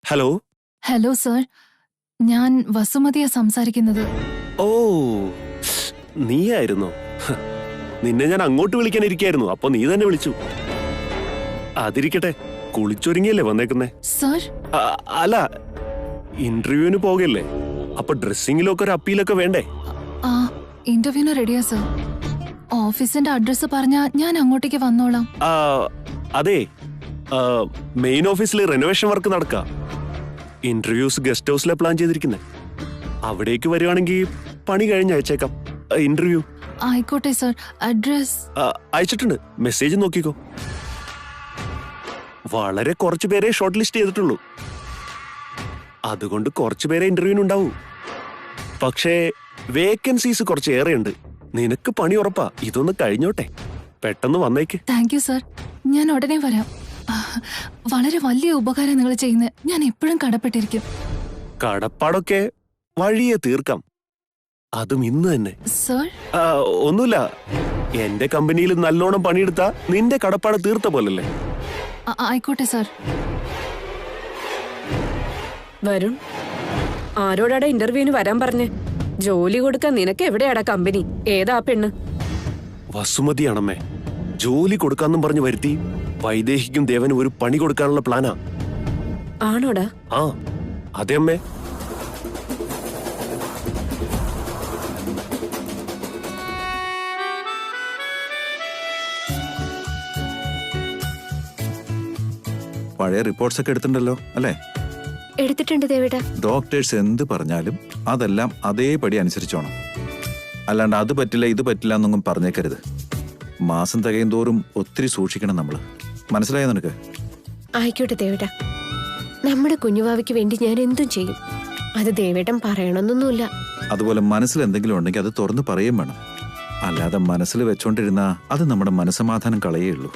Hello. Hello sir, ഞാൻ വസുമതിയാ സംസാരിക്കുന്നത്. ഓ, നീയായിരുന്നോ? നിന്നെ ഞാൻ അങ്ങോട്ട് വിളിക്കാനിരിക്കായിരുന്നു, അപ്പൊ നീ തന്നെ വിളിച്ചു. അതിരിക്കട്ടെ, കുളിച്ചൊരുങ്ങിയല്ലേ വന്നേക്കുന്നേ? സർ, അല്ല, ഇന്റർവ്യൂവിന് പോകല്ലേ, അപ്പൊ ഡ്രസ്സിങ്ങിലൊക്കെ ഒരു അപ്പീലൊക്കെ വേണ്ടേ? ആ ഇന്റർവ്യൂവിന് റെഡിയാ സർ. ഓഫീസിന്റെ അഡ്രസ് പറഞ്ഞാ ഞാൻ അങ്ങോട്ടേക്ക് വന്നോളാം. അതെ, മെയിൻ ഓഫീസിൽ റെനോവേഷൻ വർക്ക് നടക്കുക. ഇന്റർവ്യൂസ് ഗസ്റ്റ് ഹൗസിലെ പ്ലാൻ ചെയ്തിരിക്കുന്നത്. അവിടേക്ക് വരുവാണെങ്കിൽ പണി കഴിഞ്ഞ് അയച്ചേക്കാം. ഇന്റർവ്യൂ ആയിക്കോട്ടെ സർ. അഡ്രസ് അയച്ചിട്ടുണ്ട്, മെസ്സേജ് നോക്കിക്കോ. വളരെ കുറച്ചു പേരെ ഷോർട്ട് ലിസ്റ്റ് ചെയ്തിട്ടുള്ളൂ, അതുകൊണ്ട് കുറച്ചു പേരെ ഇന്റർവ്യൂവിന് ഉണ്ടാവൂ. പക്ഷേ വേക്കൻസീസ് കുറച്ച് ഏറെയുണ്ട്. നിനക്ക് പണി ഉറപ്പാ. ഇതൊന്ന് കഴിഞ്ഞോട്ടെ, പെട്ടെന്ന് വന്നേക്ക്. താങ്ക് യു സർ, ഞാൻ ഉടനെ വരാം. വളരെ വലിയ ഉപകാരം നിങ്ങൾ ചെയ്യുന്നത്. ഞാൻ എപ്പോഴും കടപ്പെട്ടിരിക്കും. കടപ്പാടൊക്കെ വഴിയെ തീർക്കാം, അതും ഇന്ന് തന്നെ. സർ, ഒന്നുമില്ല, എന്റെ കമ്പനിയിൽ നല്ലോണം പണിയെടുത്താ നിന്റെ കടപ്പാട് തീർത്ത പോലല്ലേ. ആയിക്കോട്ടെ സർ. വരുൺ, ആരോടാടാ ഇന്റർവ്യൂവിന് വരാൻ പറഞ്ഞേ? ജോലി കൊടുക്കാൻ നിനക്ക് എവിടെയാടാ കമ്പനി? ഏതാ പെണ്ണ്? വസുമതിയാണമ്മേ. ജോലി കൊടുക്കാന്നും പറഞ്ഞു വരുത്തി വൈദേഹിക്കും ദേവനും ഒരു പണി കൊടുക്കാനുള്ള പ്ലാനാ. ആണോടാ? ആ അതെ അമ്മേ. പഴയ റിപ്പോർട്ട്സ് ഒക്കെ എടുത്തിട്ടുണ്ടല്ലോ അല്ലേ? എടുത്തിട്ടുണ്ട് ദേവേട്ടാ. ഡോക്ടേഴ്സ് എന്ത് പറഞ്ഞാലും അതെല്ലാം അതേപടി അനുസരിച്ചോണം. അല്ലാണ്ട് അത് പറ്റില്ല ഇത് പറ്റില്ല എന്നൊന്നും പറഞ്ഞേക്കരുത്. മാസം തികയും തോറും ഒത്തിരി സൂക്ഷിക്കണം നമ്മള്. മനസ്സിലായോ നിനക്ക്? ആയിക്കോട്ടെ ദേവേട്ടാ, നമ്മുടെ കുഞ്ഞുവാവയ്ക്ക് വേണ്ടി ഞാൻ എന്തും ചെയ്യും. അത് ദേവേട്ടൻ പറയണമെന്നൊന്നുമില്ല. അതുപോലെ മനസ്സിൽ എന്തെങ്കിലും ഉണ്ടെങ്കിൽ അത് തുറന്ന് പറയുകയും വേണം. അല്ലാതെ മനസ്സിൽ വെച്ചോണ്ടിരുന്നാ അത് നമ്മുടെ മനസ്സമാധാനം കളയേയുള്ളൂ.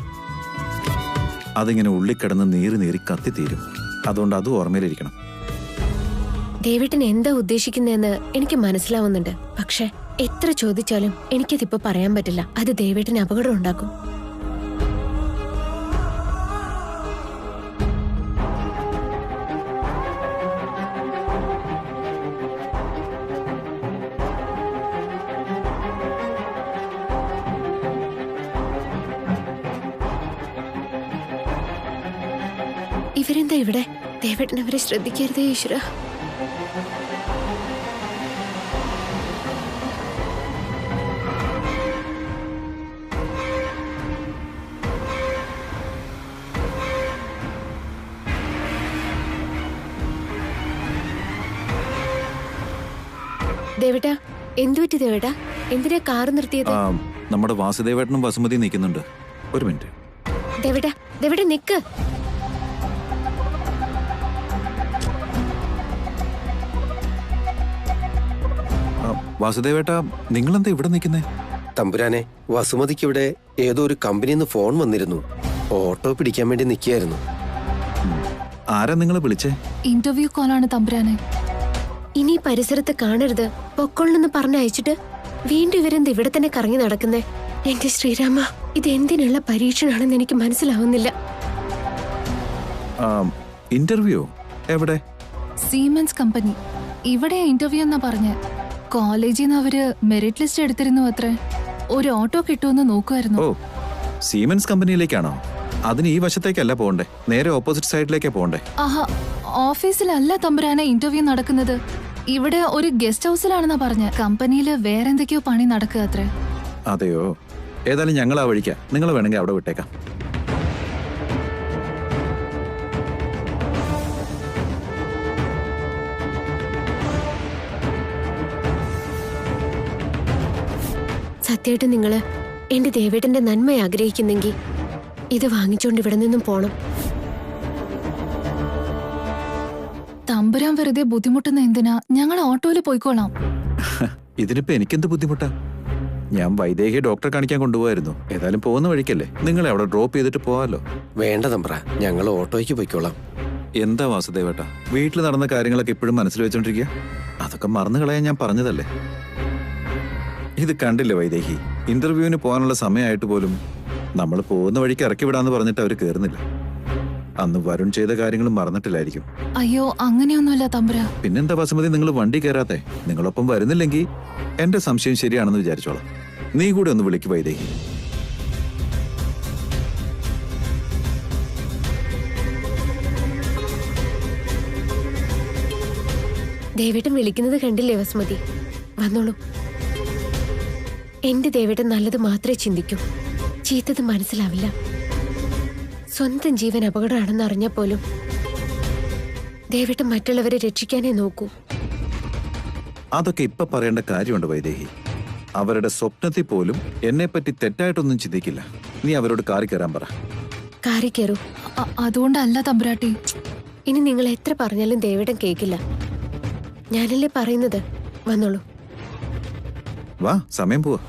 അതിങ്ങനെ ഉള്ളിക്കിടന്ന് നീറി കത്തിത്തീരും. അതുകൊണ്ട് അത് ഓർമ്മയിലിരിക്കണം. ദേവേട്ടൻ എന്താ ഉദ്ദേശിക്കുന്നതെന്ന് എനിക്ക് മനസ്സിലാവുന്നുണ്ട്. പക്ഷെ എത്ര ചോദിച്ചാലും എനിക്കതിപ്പോ പറയാൻ പറ്റില്ല. അത് ദേവേട്ടന് അപകടം ഉണ്ടാക്കും. ഇവരെന്താ ഇവിടെ? ദേവേട്ടൻ അവരെ ശ്രദ്ധിക്കരുതേ ഈശ്വര. ദേവേട്ടാ, എന്തുപറ്റി ദേവേട്ടാ? എന്തിനാ കാറ് നിർത്തിയത്? നമ്മുടെ വാസുദേവേട്ടനും വസുമതി നിൽക്കുന്നുണ്ട്. ഒരു മിനിറ്റ്. ദേവേട്ടാ, ദേവേട്ടാ നിക്ക്. വാസുദേവേട്ടാ, നിങ്ങളെന്താ ഇവിടെ നിൽക്കുന്നേ? തമ്പുരാനെ, വസുമതിക്ക് ഇവിടെ ഏതോ ഒരു കമ്പനിന്ന് ഫോൺ വന്നിരുന്നു. ഓട്ടോ പിടിക്കാൻ വേണ്ടി നിൽക്കുകയായിരുന്നു. ആരാ നിങ്ങളെ വിളിച്ചേ? ഇന്റർവ്യൂ കോളാണ് തമ്പുരാനെ. ഇനി പരിസരത്ത് കാണരുത്, പൊക്കോളെന്ന് പറഞ്ഞയച്ചിട്ട് വീണ്ടും ഇവരെന്ത് ഇവിടെ തന്നെ കറങ്ങി നടക്കുന്നേ? എന്റെ ശ്രീരാമ, ഇത് എന്തിനുള്ള പരീക്ഷണാണെന്ന് എനിക്ക് മനസ്സിലാവുന്നില്ല. ഇന്റർവ്യൂ എവിടെ? Siemens company. ഇവിടെ ഇന്റർവ്യൂ എന്നാ പറഞ്ഞ്. കോളേജിൽ നിന്ന് അവര് മെറിറ്റ് ലിസ്റ്റ് എടുത്തിരുന്നു അത്രേ. ഒരു ഓട്ടോ കിട്ടുമെന്ന് നോക്കുമായിരുന്നു. ഓ, സീമെൻസ് കമ്പനിയിലേക്കാണോ? അതിന് ഈ വശത്തേക്കല്ല പോകണ്ടേ, നേരെ ഓപ്പോസിറ്റ് സൈഡിലേക്കാ പോകണ്ടേ? ആഹാ, ഓഫീസിലല്ല തമ്പുരാനെ ഇന്റർവ്യൂ നടക്കുന്നത്. ഇവിടെ ഒരു ഗസ്റ്റ് ഹൗസിലാണെന്നാ പറഞ്ഞ. കമ്പനിയില് വേറെന്തൊക്കെയോ പണി നടക്കുക അത്രേ. അതെയോ? ഏതായാലും ഞങ്ങൾ ആ വഴിക്കാ. നിങ്ങൾ വേണമെങ്കിൽ അവിടെ വിട്ടേക്കാം. സത്യമായിട്ട് നിങ്ങള് എന്റെ ദേവേട്ടന്റെ നന്മ ആഗ്രഹിക്കുന്നെങ്കിൽ ഇത് വാങ്ങിച്ചോണ്ട് ഇവിടെ നിന്നും പോണം. തമ്പുരാൻ വെറുതെ ബുദ്ധിമുട്ടുന്ന എന്തിനാ? ഞങ്ങൾ ഓട്ടോയില് പോയിക്കോളാം. ഇതിനിപ്പോ എനിക്കെന്ത് ബുദ്ധിമുട്ടാ? ഞാൻ വൈദേഹിയെ ഡോക്ടറെ കാണിക്കാൻ കൊണ്ടുപോകായിരുന്നു. ഏതായാലും പോകുന്ന വഴിക്കല്ലേ, നിങ്ങളെ അവിടെ ഡ്രോപ്പ് ചെയ്തിട്ട് പോവാലോ. വേണ്ട തമ്പ്ര, ഞങ്ങൾ ഓട്ടോയ്ക്ക് പോയിക്കോളാം. എന്താ വാസുദേവേട്ടാ, വീട്ടിൽ നടന്ന കാര്യങ്ങളൊക്കെ ഇപ്പോഴും മനസ്സിൽ വെച്ചോണ്ടിരിക്കുക? അതൊക്കെ മറന്നു കളയാൻ ഞാൻ പറഞ്ഞതല്ലേ. ഇത് കണ്ടില്ലേ വൈദേഹി, ഇന്റർവ്യൂവിന് പോകാനുള്ള സമയമായിട്ട് പോലും നമ്മൾ പോകുന്ന വഴിക്ക് ഇറക്കി വിടാന്ന് പറഞ്ഞിട്ട് അവർ കയറുന്നില്ല. അന്ന് വരുൺ ചെയ്ത കാര്യങ്ങളും മറന്നിട്ടില്ലായിരിക്കും. അയ്യോ അങ്ങനെയൊന്നുമില്ല തമ്പുര. പിന്നെന്താ വസുമതി നിങ്ങൾ വണ്ടി കയറാത്തെ? നിങ്ങളൊപ്പം വരുന്നില്ലെങ്കിൽ എന്റെ സംശയം ശരിയാണെന്ന് വിചാരിച്ചോളാം. നീ കൂടെ ഒന്ന് വിളിക്ക് വൈദേഹി. ദേവേട്ടൻ വിളിക്കുന്നത് കണ്ടില്ലേ വസുമതി? വന്നോളൂ. എന്റെ ദേവേട്ടൻ നല്ലത് മാത്രമേ ചിന്തിക്കൂ, ചീത്തത് മനസ്സിലാവില്ല. സ്വന്തം ജീവൻ അപകടമാണെന്ന് അറിഞ്ഞാൽ പോലും ദേവേട്ടൻ മറ്റുള്ളവരെ രക്ഷിക്കാനേ നോക്കൂ. അതൊക്കെ ഇപ്പൊ പറയേണ്ട കാര്യമുണ്ട് വൈദേഹി. അവരുടെ സ്വപ്നത്തിൽ പോലും എന്നെപ്പറ്റി തെറ്റായിട്ടൊന്നും ചിന്തിക്കില്ല. നീ അവരോട് കാറി കയറാൻ പറ. കാറി കയറൂ. അതുകൊണ്ടല്ല തമ്പുരാട്ടി. ഇനി നിങ്ങൾ എത്ര പറഞ്ഞാലും ദേവേട്ടൻ കേൾക്കില്ല. ഞാനല്ലേ പറയുന്നത്. വന്നോളൂ. വാ, സമയം പോവാ.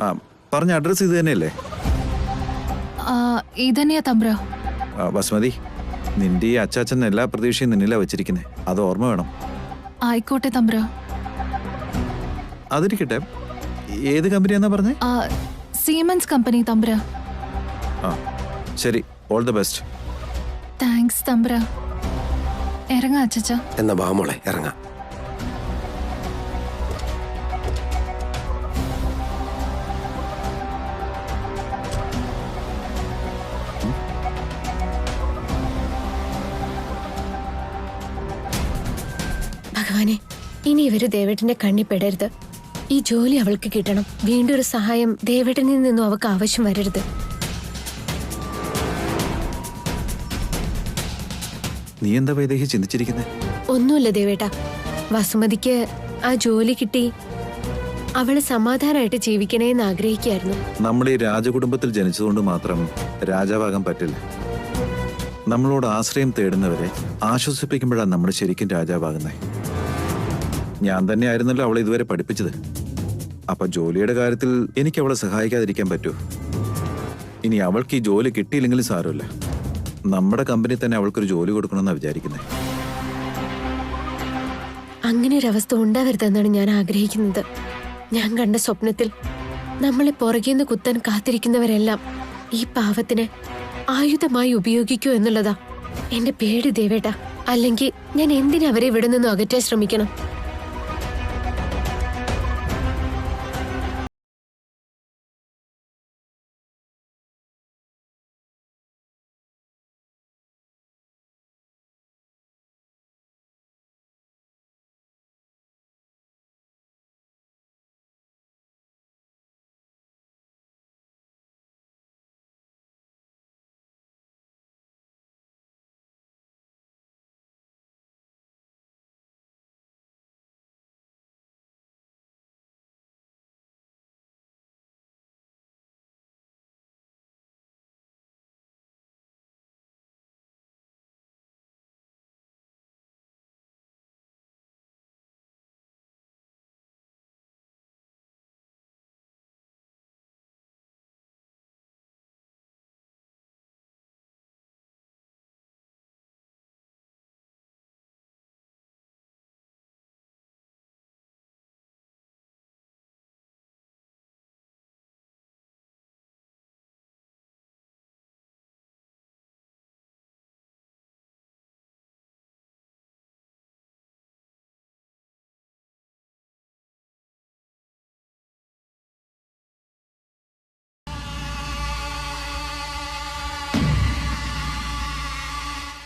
ആ, പറഞ്ഞ അഡ്രസ് ഇത് തന്നെയല്ലേ? ഇതന്നെയാ തമ്പുര. വസുമതി, നിന്റെ ഈ അച്ചാച്ചൻ എല്ലാ പ്രതീക്ഷയും നിന്നിലാ വെച്ചിരിക്കുന്നേ. അത് ഓർമ്മ വേണം. ആയിക്കോട്ടെ തമ്പുര. അതിരിക്കട്ടെ, ഏത് കമ്പനിയാന്നാ പറഞ്ഞേ? സീമെൻസ് കമ്പനി തമ്പുര. ആ ശരി, ഓൾ ദ ബെസ്റ്റ്. താങ്ക്സ് തമ്പുര. ഇറങ്ങാ അച്ചച്ച. എന്നാ വാ മോളെ, ഇറങ്ങാം. ഭഗവാനെ, ഇനി ഇവര് ദേവേട്ടന്റെ കണ്ണി പെടരുത്. ഈ ജോലി അവൾക്ക് കിട്ടണം. വീണ്ടും ഒരു സഹായം ദേവേട്ടനിൽ നിന്നും അവൾക്ക് ആവശ്യം വരരുത്. നീ എന്താ വൈദേഹി ചിന്തിച്ചിരിക്കുന്നേ? ഒന്നുമില്ല ദേവേട്ട. വസുമതിക്ക് ആ ജോലി കിട്ടി അവള് സമാധാനമായിട്ട് ജീവിക്കണേന്ന് ആഗ്രഹിക്കായിരുന്നു. നമ്മൾ ഈ രാജകുടുംബത്തിൽ ജനിച്ചതുകൊണ്ട് മാത്രം രാജാവാകാൻ പറ്റില്ല. നമ്മളോട് ആശ്രയം തേടുന്നവരെ ആശ്വസിപ്പിക്കുമ്പോഴാണ് നമ്മൾ ശരിക്കും രാജാവാകുന്നത്. ഞാൻ തന്നെയായിരുന്നല്ലോ അവളെ ഇതുവരെ പഠിപ്പിച്ചത്. അപ്പൊ ജോലിയുടെ കാര്യത്തിൽ എനിക്ക് അവളെ സഹായിക്കാതിരിക്കാൻ പറ്റുമോ? ഇനി അവൾക്ക് ഈ ജോലി കിട്ടിയില്ലെങ്കിലും സാരമില്ല. നമ്മുടെ കമ്പനി തന്നെ അവൾക്കൊരു ജോലി കൊടുക്കണമെന്നാണ് വിചാരിക്കുന്നത്. അങ്ങനെ ഒരവസ്ഥ ഉണ്ടാവരുതെന്നാണ് ഞാൻ ആഗ്രഹിക്കുന്നത്. ഞാൻ കണ്ട സ്വപ്നത്തിൽ നമ്മളെ പുറകേന്ന് കുത്താൻ കാത്തിരിക്കുന്നവരെല്ലാം ഈ പാവത്തിനെ ആയുധമായി ഉപയോഗിക്കൂ എന്നുള്ളതാ എന്റെ പേടി ദേവേട്ട. അല്ലെങ്കിൽ ഞാൻ എന്തിനാ അവരെ ഇവിടെ നിന്നും അകറ്റാൻ ശ്രമിക്കണം?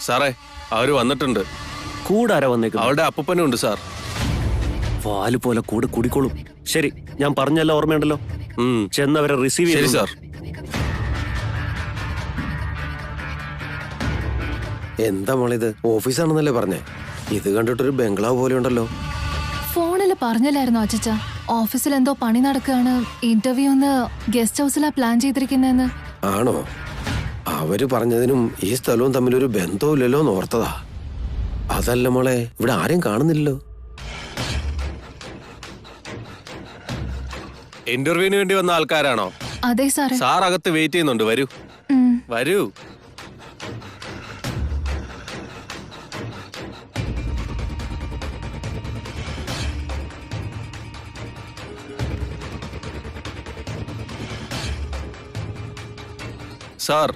സാറേ, അവര് വന്നിട്ടുണ്ട്. കൂടെ ആരാ വന്നേക്കുന്നത്? അവളുടെ അപ്പൂപ്പനും ഉണ്ട് സാർ. വാല് പോലെ കൂടെ കൂടിക്കോളും. ശരി, ഞാൻ പറഞ്ഞല്ലോ, ഓർമ്മയുണ്ടല്ലോ. ചെന്നവരെ റിസീവ് ശരി ചെയ്തു. സാർ. എന്താ മോളിത്? ഓഫീസാണെന്നല്ലേ പറഞ്ഞേ? ഇത് കണ്ടിട്ടൊരു ബംഗ്ലാവ് പോലെ ഉണ്ടല്ലോ. ഫോണിൽ പറഞ്ഞില്ലായിരുന്നു അച്ചച്ച, ഓഫീസിൽ എന്തോ പണി നടക്കുകയാണ്, ഇന്റർവ്യൂ ഒന്ന് ഗസ്റ്റ് ഹൗസിലാ പ്ലാൻ ചെയ്തിരിക്കുന്നതെന്ന്. ആണോ? അവര് പറഞ്ഞതിനും ഈ സ്ഥലവും തമ്മിലൊരു ബന്ധവുമില്ലല്ലോ എന്ന് ഓർത്തതാ. അതല്ല മോളെ, ഇവിടെ ആരും കാണുന്നില്ലല്ലോ. ഇന്റർവ്യൂവിന് വേണ്ടി വന്ന ആൾക്കാരാണോ? അതെ സാറേ. സാർ അകത്ത് വെയിറ്റ് ചെയ്യുന്നുണ്ട്, വരൂ വരൂ. സാർ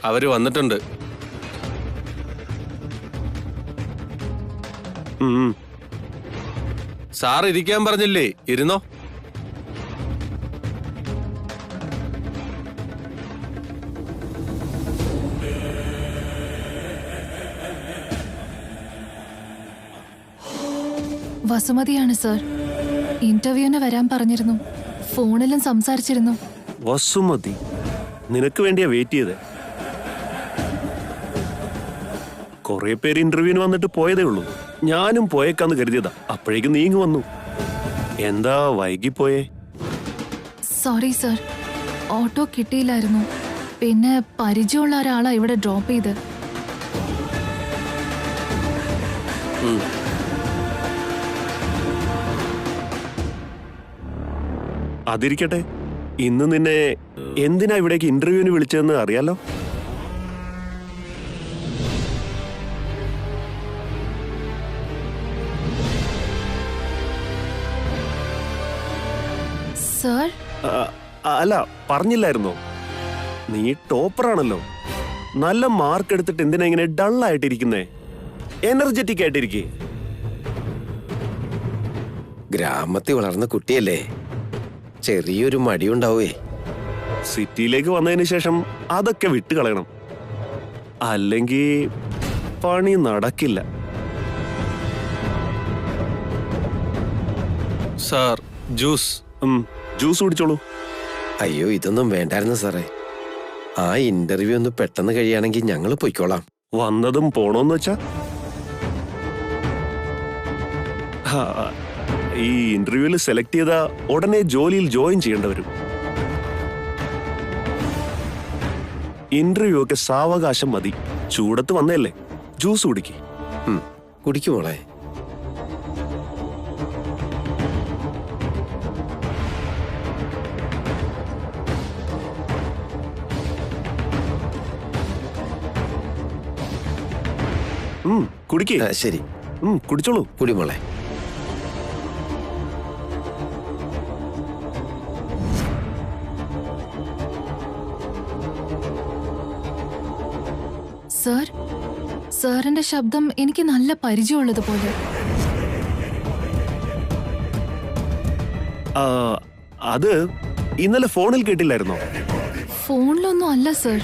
അവര് വന്നിട്ടുണ്ട്. സാർ ഇരിക്കാൻ പറഞ്ഞില്ലേ, ഇരുന്നോ. വസുമതിയാണ് സർ. ഇന്റർവ്യൂവിന് വരാൻ പറഞ്ഞിരുന്നു, ഫോണിലും സംസാരിച്ചിരുന്നു. വസുമതി, നിനക്ക് വേണ്ടിയാ വെയിറ്റ് ചെയ്തേ. കുറെ പേര് ഇന്റർവ്യൂവിന് വന്നിട്ട് പോയതേ ഉള്ളൂ. ഞാനും പോയേക്കാന്ന് കരുതിയതാ, അപ്പോഴേക്കും നീങ്ങി വന്നു. എന്താ വൈകിപ്പോയേ? സോറി സർ, ഓട്ടോ കിട്ടിയില്ലായിരുന്നു. പിന്നെ പരിചയമുള്ള ഒരാളാ ഇവിടെ ഡ്രോപ്പ് ചെയ്ത്. അതിരിക്കട്ടെ, ഇന്ന് നിന്നെ എന്തിനാ ഇവിടേക്ക് ഇന്റർവ്യൂവിന് വിളിച്ചതെന്ന് അറിയാലോ? സർ, അല്ല, പറഞ്ഞില്ലായിരുന്നോ? നീ ടോപ്പറാണല്ലോ. നല്ല മാർക്ക് എടുത്തിട്ട് എന്തിനാ ഇങ്ങനെ ഡള്ളായിട്ടിരിക്കുന്നേ? എനർജറ്റിക് ആയിട്ടിരിക്കേ. ഗ്രാമത്തിൽ വളർന്ന കുട്ടിയല്ലേ, ചെറിയൊരു മടിയുണ്ടാവേ. സിറ്റിയിലേക്ക് വന്നതിന് ശേഷം അതൊക്കെ വിട്ടുകളയണം, അല്ലെങ്കിൽ പണി നടക്കില്ല. Sir juice. ജ്യൂസ് കുടിച്ചോളൂ. അയ്യോ, ഇതൊന്നും വേണ്ടായിരുന്നു സാറേ. ആ ഇന്റർവ്യൂ ഒന്ന് പെട്ടെന്ന് കഴിയുകയാണെങ്കിൽ ഞങ്ങൾ പൊയ്ക്കോളാം. വന്നതും പോണോന്ന് വെച്ചാ? ഈ ഇന്റർവ്യൂവിൽ സെലക്ട് ചെയ്ത ഉടനെ ജോലിയിൽ ജോയിൻ ചെയ്യേണ്ടി വരും. ഇന്റർവ്യൂ ഒക്കെ സാവകാശം മതി. ചൂടത്ത് വന്നല്ലേ, ജ്യൂസ് കുടിക്ക്. കുടിക്കുമോളെ. കുടിക്കേ. ശരി, കുടിച്ചോളൂ. കുടിമോളെ. സർ, സാറിന്റെ ശബ്ദം എനിക്ക് നല്ല പരിചയമുള്ളതുപോലെ. അത് ഇന്നലെ ഫോണിൽ കേട്ടില്ലായിരുന്നോ? ഫോണിലൊന്നും അല്ല സർ,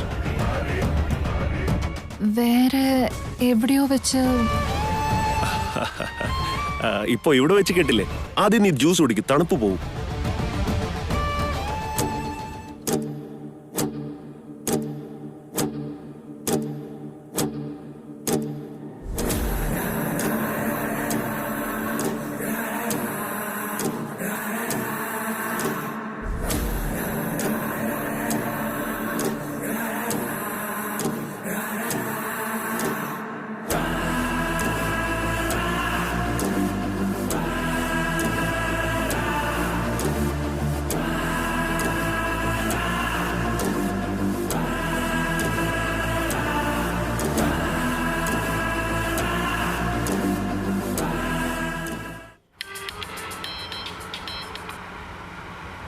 വേറെ എവിടെയോ വെച്ച്. ഇപ്പൊ ഇവിടെ വെച്ച് കേട്ടില്ലേ? ആദ്യം നീ ജ്യൂസ് കുടിക്ക്, തണുപ്പ് പോവും.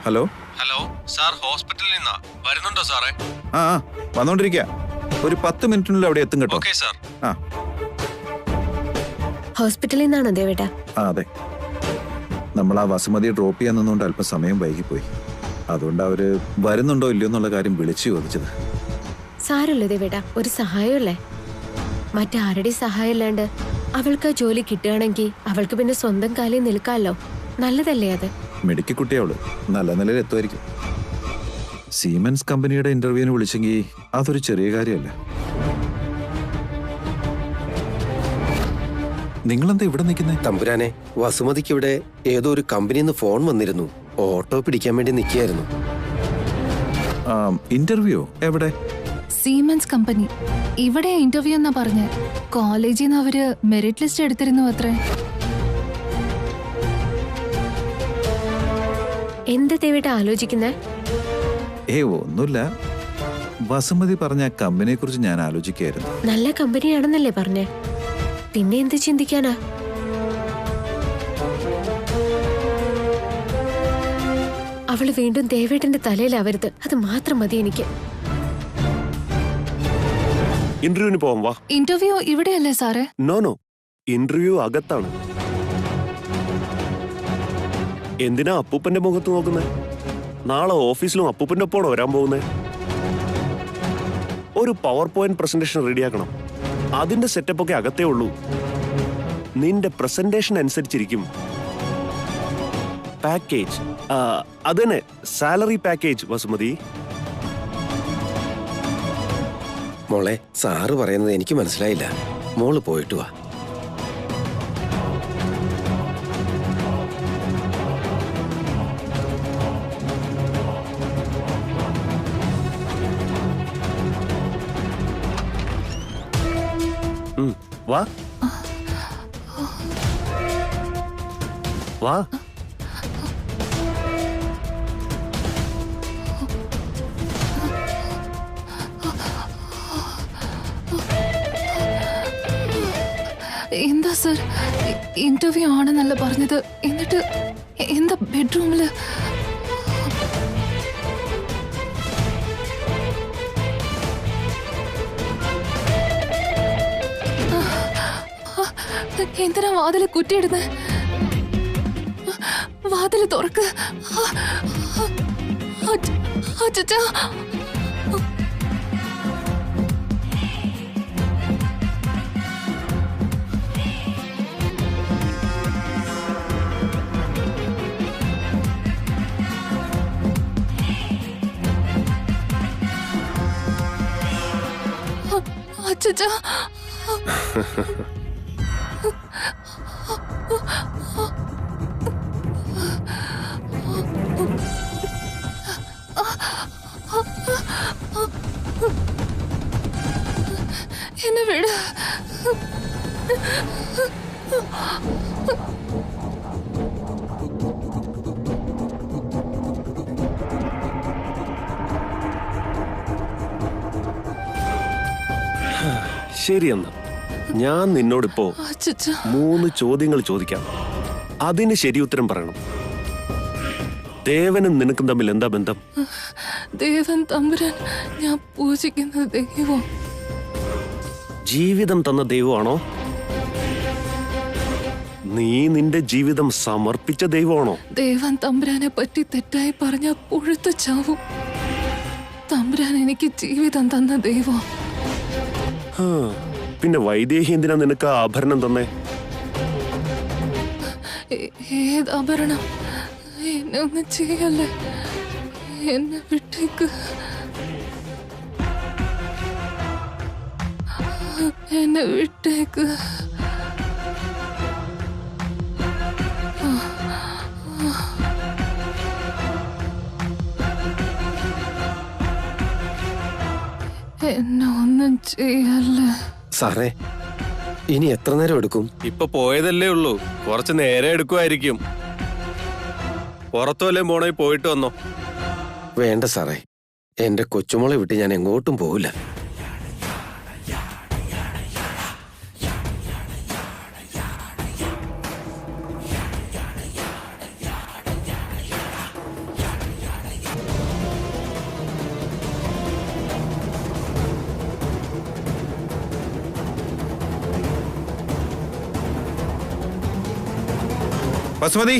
ഹലോ. ഹലോ സാർ, ഹോസ്പിറ്റലിൽ നിന്നാ. വരുന്നുണ്ടോ സാറേ? ആ വന്നോണ്ടിരിക്കുക. ഒരു 10 മിനിറ്റിനുള്ളിൽ അവിടെ എത്തും കേട്ടോ. Okay sir. ആ ഹോസ്പിറ്റലിൽ നിന്നാണോ ദേവേട്ടാ? അതെ. നമ്മൾ ആ വസുമതിയെ ഡ്രോപ്പ് ചെയ്യാൻ നിന്നുകൊണ്ട് അല്പം സമയം വൈകിപ്പോയി. അതുകൊണ്ട് അവര് വരുന്നുണ്ടോ ഇല്ലയോ എന്നുള്ള കാര്യം വിളിച്ചു ചോദിച്ചത്. സാരല്ലേ ദേവേട്ടാ, ഒരു സഹായമല്ലേ. മറ്റാരുടെ സഹായം ഇല്ലാണ്ട് അവൾക്ക് ആ ജോലി കിട്ടുകയാണെങ്കിൽ അവൾക്ക് പിന്നെ സ്വന്തം കാലിൽ നിൽക്കാമല്ലോ. നല്ലതല്ലേ അത്? മിടുക്കി കുട്ടിയവള് നല്ല നിലയിൽ എത്തുമായിരിക്കും. സീമെൻസ് കമ്പനിയുടെ ഇന്റർവ്യൂവിന് വിളിച്ചെങ്കിൽ അതൊരു ചെറിയ കാര്യമല്ല. നിങ്ങളെന്താ ഇവിടെ നിൽക്കുന്നേ? തമ്പുരാനെ, വസുമതിക്ക് ഇവിടെ ഏതോ ഒരു കമ്പനിയിൽ നിന്ന് ഫോൺ വന്നിരുന്നു. ഓട്ടോ പിടിക്കാൻ വേണ്ടി നിൽക്കുകയായിരുന്നു. ഇന്റർവ്യൂ എവിടെ? Siemens company. ഇവിടെ ഇന്റർവ്യൂ എന്നാ പറഞ്ഞ. കോളേജിൽ നിന്ന് അവര് മെറിറ്റ് ലിസ്റ്റ് എടുത്തിരുന്നു അത്രേ. എന്താ ദേവേട്ട ആലോചിക്കുന്നേ? ഒന്നുമില്ല. വസുമതി പറഞ്ഞ കമ്പനിയെ കുറിച്ച് ഞാൻ ആലോചിക്കുകയായിരുന്നു. നല്ല കമ്പനിയാണെന്നല്ലേ പറഞ്ഞേ, പിന്നെ എന്ത് ചിന്തിക്കാനാ? അവള് വീണ്ടും ദേവേട്ടന്റെ തലയിലാവരുത്, അത് മാത്രം മതി എനിക്ക്. ഇന്റർവ്യൂവിന് പോവാം വാ. ഇന്റർവ്യൂ ഇവിടെയല്ലേ സാറേ? നോ, ഇന്റർവ്യൂ അകത്താണ്. എന്തിനാ അപ്പൂപ്പന്റെ മുഖത്ത് നോക്കുന്നേ? നാളെ ഓഫീസിലും അപ്പൂപ്പന്റെ ഒപ്പമാണോ വരാൻ പോകുന്നേ? ഒരു പവർ പോയിന്റ് പ്രസന്റേഷൻ റെഡിയാക്കണം. അതിന്റെ സെറ്റപ്പ് ഒക്കെ അകത്തേ ഉള്ളൂ. നിന്റെ പ്രസന്റേഷൻ അനുസരിച്ചിരിക്കും പാക്കേജ്. അതന്നെ, സാലറി പാക്കേജ്. വസുമതി, മോളെ, സാറ് പറയുന്നത് എനിക്ക് മനസ്സിലായില്ല. മോള് പോയിട്ട് വാ. വാ വാ. എന്താ സർ, ഇന്റർവ്യൂ ആണെന്നല്ല പറഞ്ഞത്. എന്നിട്ട് എന്താ ബെഡ്റൂമില്? എന്തിനാ വാതില് കുറ്റിയിടുന്നത്? വാതില് തുറക്ക്. അച്ഛാ, അച്ഛാ, എന്നെ വിട്. ശരിയെന്നാ, ഞാൻ നിന്നോടിപ്പോ 3 ചോദ്യങ്ങൾ ചോദിക്കാം. അതിന് ശരി ഉത്തരം പറയണം. ദേവനും നിനക്കും തമ്മിൽ എന്താ ബന്ധം? ദേവൻ തമ്പുരാൻ ഞാൻ പൂജിക്കുന്ന ദൈവം. ജീവിതം തന്ന ദൈവമാണോ? നീ നിന്റെ ജീവിതം സമർപ്പിച്ച ദൈവമാണോ? ദേവൻ തമ്പുരാനെ പറ്റി തെറ്റായി പറഞ്ഞ പുഴുത്തു ചാവും. തമ്പുരാൻ എനിക്ക് ജീവിതം തന്ന ദൈവം. പിന്നെ വൈദേഹി എന്തിനാ നിനക്ക് ആ ആഭരണം തന്നേ? ഏത് ആഭരണം? എന്നെ ഒന്നും ചെയ്യല്ലേ, എന്നെ വിട്ടേക്ക്. എന്നെ വിട്ടേക്ക്. എന്നെ ഒന്നും ചെയ്യല്ലേ. സാറേ, ഇനി എത്ര നേരം എടുക്കും? ഇപ്പൊ പോയതല്ലേ ഉള്ളൂ, കുറച്ച് നേരെ എടുക്കുമായിരിക്കും. പുറത്തു വല്ലതും പോണേ പോയിട്ട് വന്നോ. വേണ്ട സാറേ, എന്റെ കൊച്ചുമോളെ വിട്ട് ഞാൻ എങ്ങോട്ടും പോവില്ല. വസുമതി,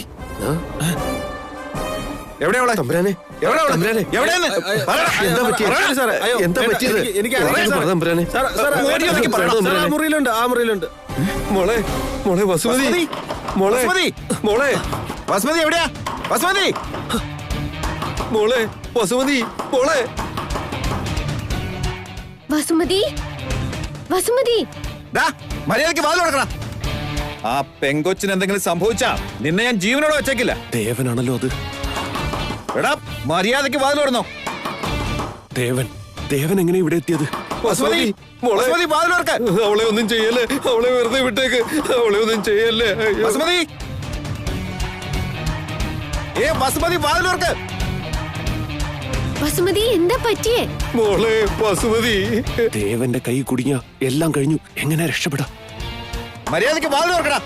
എവിടെയാ തമ്പുരാനെ, തമ്പുരാനെ, എന്താ പറ്റിയത്? എന്താ പറ്റിയത്? തമ്പുരാനെ, ആ മുറിയിലുണ്ട്, ആ മുറിയിലുണ്ട്. മോളെ, മോളെ വസുമതി, മോളെ, മോളെ വസുമതി എവിടെയാ? വസുമതി, മോളെ വസുമതി, മോളെ വസുമതി, വസുമതി, മര്യാദക്ക് വാതിൽ കൊടുക്കണ. ആ പെങ്കൊച്ചിന് എന്തെങ്കിലും സംഭവിച്ചാ നിന്നെ ഞാൻ ജീവനോടെ വെച്ചേക്കില്ല. ദേവനാണല്ലോ അത്. എടാ മര്യാദയ്ക്ക് വാതിൽ തുറന്നോ. ദേവൻ എങ്ങനെ ഇവിടെ എത്തിയത്? വസുമതി, വസുമതി, വാതിൽ തുറക്ക്. അവളെ ഒന്നും ചെയ്യല്ലേ, അവളെ വെറുതെ വിട്ടേക്ക്, അവളെ ഒന്നും ചെയ്യല്ലേ. അയ്യോ. വസുമതി, വസുമതി, വാതിൽ തുറക്ക്. വസുമതി, എന്താ പറ്റിയേ? മോളെ വസുമതി. ദേവന്റെ കൈ കുടുങ്ങിയ എല്ലാം കഴിഞ്ഞു. എങ്ങനെ രക്ഷപ്പെടാ? മര്യാദയ്ക്ക് വാതിൽ തുറക്കടാ.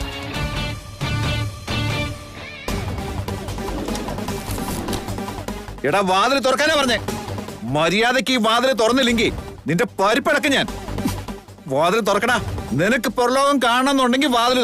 എടാ വാതിൽ തുറക്കാനാ പറഞ്ഞേ. മര്യാദയ്ക്ക് ഈ വാതിൽ തുറന്നില്ലെങ്കിൽ നിന്റെ പരിപ്പടക്കം ഞാൻ. വാതിൽ തുറക്കടാ. നിനക്ക് പുറലോകം കാണണമെന്നുണ്ടെങ്കിൽ വാതിൽ